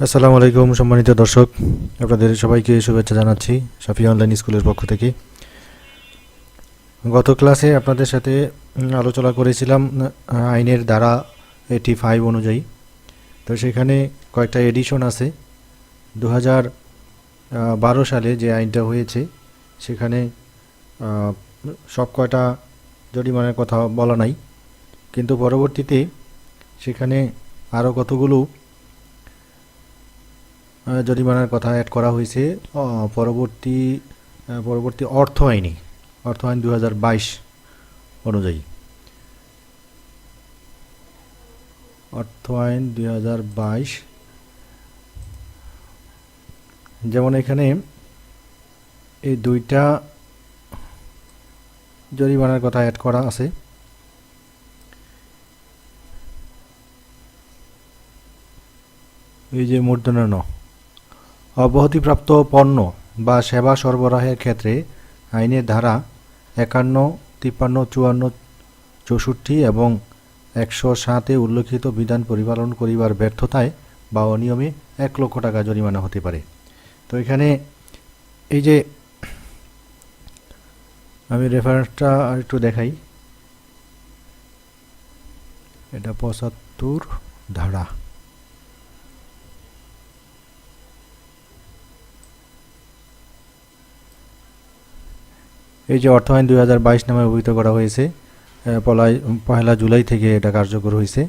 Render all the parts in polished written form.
আসসালামু আলাইকুম সম্মানিত দর্শক, আপনাদের সবাইকে শুভেচ্ছা জানাচ্ছি শাফি অনলাইন স্কুলের পক্ষ থেকে। গত ক্লাসে আপনাদের সাথে আলোচনা করেছিলাম আইনের ধারা 85 অনুযায়ী। তো সেখানে কয়েকটা এডিশন আছে। 2012 সালে যে আইনটা হয়েছে সেখানে সব কয়টা জরিমানার কথা বলা নাই, কিন্তু পরবর্তীতে সেখানে আরও কতগুলো জরিমানার কথা অ্যাড করা হয়েছে পরবর্তী অর্থ আইন 2022 অনুযায়ী। অর্থ আইন 2022, যেমন এখানে এই দুইটা জরিমানার কথা অ্যাড করা আছে। এই যে মূর্ধন্য ন, অব্যাহতিপ্রাপ্ত পণ্য বা সেবা সরবরাহের ক্ষেত্রে আইনের ধারা 51, 53, 54, 64 এবং 107-এ উল্লেখিত বিধান পরিপালন করিবার ব্যর্থতায় বা অনিয়মে 1 লক্ষ টাকা জরিমানা হতে পারে। তো এখানে এই যে আমি রেফারেন্সটা একটু দেখাই, এটা 75 ধারা। এই যে অর্থ আইন 2022 নামে অভিহিত করা হয়েছে, 1 জুলাই থেকে এটা কার্যকর হয়েছে।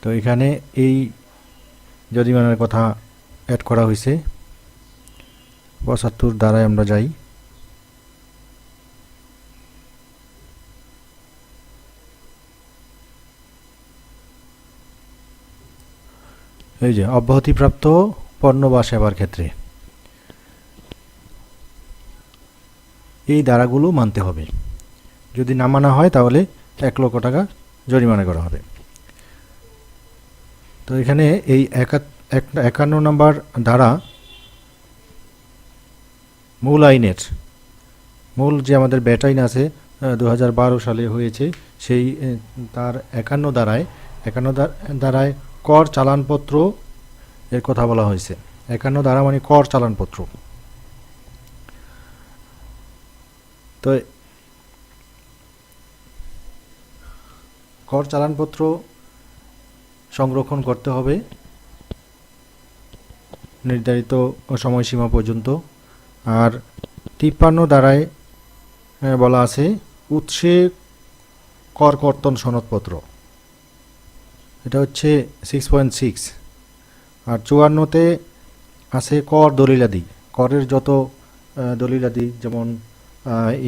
তো এখানে এই জরিমানার কথা অ্যাড করা হয়েছে। 75 ধারায় আমরা যাই। এই যে অব্যাহতিপ্রাপ্ত পণ্য বা সেবার ক্ষেত্রে এই ধারাগুলো মানতে হবে। যদি না মানা হয় তাহলে 1 লক্ষ টাকা জরিমানা করা হবে। তো এখানে এই 51 নম্বর ধারা মূল যে আমাদের ব্যাট আইন আছে 2012 সালে হয়েছে, সেই তার 51 ধারায় কর চালানপত্র এর কথা বলা হয়েছে। 51 ধারা মানে কর চালানপত্র। তো কর চালানপত্র সংরক্ষণ করতে হবে নির্ধারিত সময়সীমা পর্যন্ত। আর 53 ধারায় বলা আছে উৎসে কর কর্তন সনদপত্র, এটা হচ্ছে 6.6। আর 54-তে আছে কর দলিলাদি, করের যত দলিলাদি, যেমন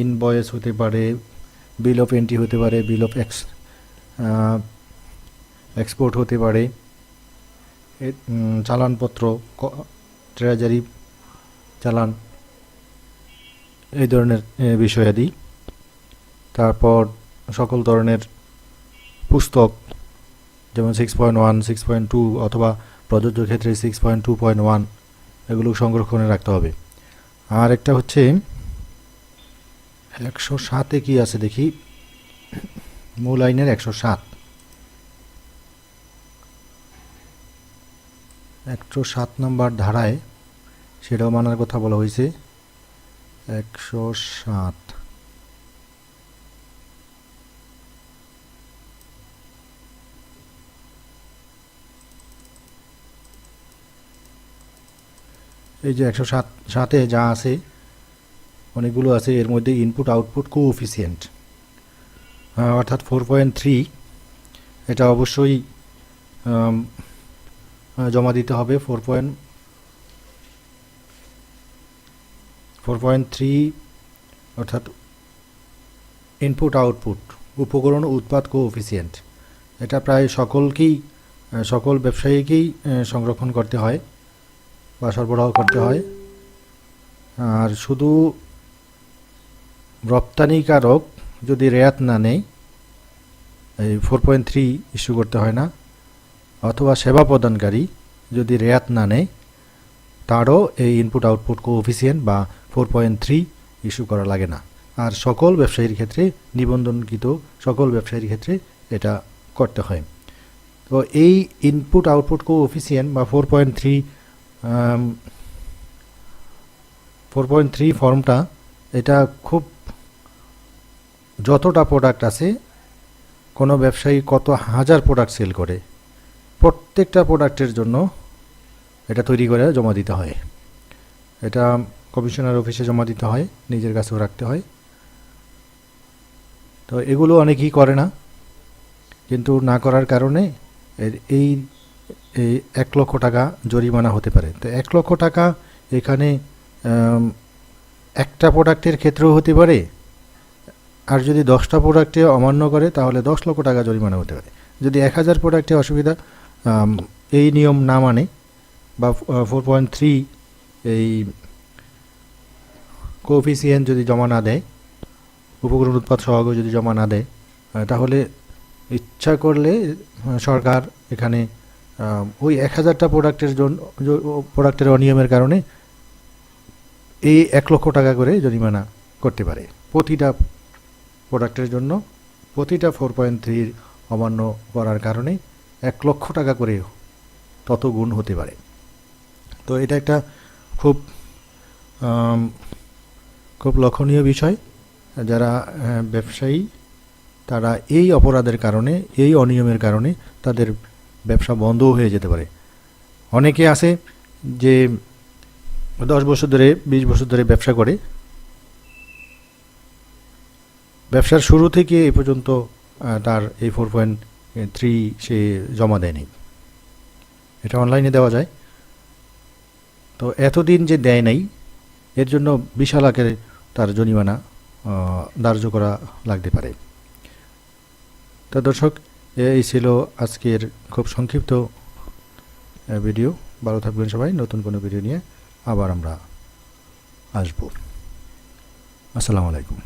ইনভয়েস হতে পারে, বিল অফ এন্ট্রি হতে পারে, বিল অফ এক্সপোর্ট হতে পারে, চালানপত্র, ট্রেজারি চালান, এই ধরনের বিষয়াদি। তারপর সকল ধরনের পুস্তক, যেমন 6.1, 6.2 অথবা প্রযোজ্য ক্ষেত্রে 6.2.1, এগুলো সংরক্ষণে রাখতে হবে। আর একটা হচ্ছে 107-এ কি আছে দেখি, মূল আইনের 107 নম্বর ধারায় সেটাও মানার কথা বলা হয়েছে। 107, এই যে 107-এ যা আছে অনেকগুলো আছে, এর মধ্যে ইনপুট আউটপুট কোএফিসিয়েন্ট অর্থাৎ 4.3, এটা অবশ্যই জমা দিতে হবে। 4.3 অর্থাৎ ইনপুট আউটপুট উপকরণ উৎপাদ কোএফিসিয়েন্ট, এটা প্রায় সকল ব্যবসায়ীকেই সংরক্ষণ করতে হয় বা সরবরাহ করতে হয়। আর শুধু রপ্তানিকারক যদি রেয়াত না নেয়, এই 4.3 ইস্যু করতে হয় না, অথবা সেবা প্রদানকারী যদি রেয়াত না নেয় তারও এই ইনপুট আউটপুট কোএফিসিয়েন্ট বা 4.3 ইস্যু করা লাগে না। আর সকল ব্যবসায়ীর ক্ষেত্রে, নিবন্ধনকৃত সকল ব্যবসায়ীর ক্ষেত্রে এটা করতে হয়। তো তো এই ইনপুট আউটপুট কোএফিসিয়েন্ট বা 4.3 ফর্মটা এটা খুব যতটা প্রোডাক্ট আছে, কোনো ব্যবসায়ী কত হাজার প্রোডাক্ট সেল করে, প্রত্যেকটা প্রোডাক্টের জন্য এটা তৈরি করে জমা দিতে হয়। এটা কমিশনার অফিসে জমা দিতে হয়, নিজের কাছেও রাখতে হয়। তো এগুলো অনেকেই করে না, কিন্তু না করার কারণে এই 1 লক্ষ টাকা জরিমানা হতে পারে। তো 1 লক্ষ টাকা এখানে একটা প্রোডাক্টের ক্ষেত্রেও হতে পারে, আর যদি 10টা প্রোডাক্টে অমান্য করে তাহলে 10 লক্ষ টাকা জরিমানা হতে পারে। যদি 1000 প্রোডাক্টে অসুবিধা এই নিয়ম না মানে বা 4.3 এই কোএফিসিয়েন্ট যদি জমা না দেয়, উপকরণ উৎপাদ সহগ যদি জমা না দেয়, তাহলে ইচ্ছা করলে সরকার এখানে ওই 1000টা প্রোডাক্টের অনিয়মের কারণে এই 1 লক্ষ টাকা করে জরিমানা করতে পারে। প্রতিটা প্রোডাক্টের জন্য প্রতিটা 4.3 অমান্য করার কারণে 1 লক্ষ টাকা করে তত গুণ হতে পারে। তো এটা একটা খুব খুব লক্ষণীয় বিষয়। যারা ব্যবসায়ী তারা এই অপরাধের কারণে, এই অনিয়মের কারণে তাদের ব্যবসা বন্ধও হয়ে যেতে পারে। অনেকে আছে যে 10 বছর ধরে 20 বছর ধরে ব্যবসা করে, ব্যবসার শুরু থেকে এই পর্যন্ত তার এই 4.3 সে জমা দেয়নি। এটা অনলাইনে দেওয়া যায়। তো এতদিন যে দেয় নাই, এর জন্য বিশাল আকারে তার জরিমানা ধার্য করা লাগতে পারে। তো দর্শক, এই ছিল আজকের খুব সংক্ষিপ্ত ভিডিও। ভালো থাকবেন সবাই। নতুন কোনো ভিডিও নিয়ে আবার আমরা আসবো। আসসালামু আলাইকুম।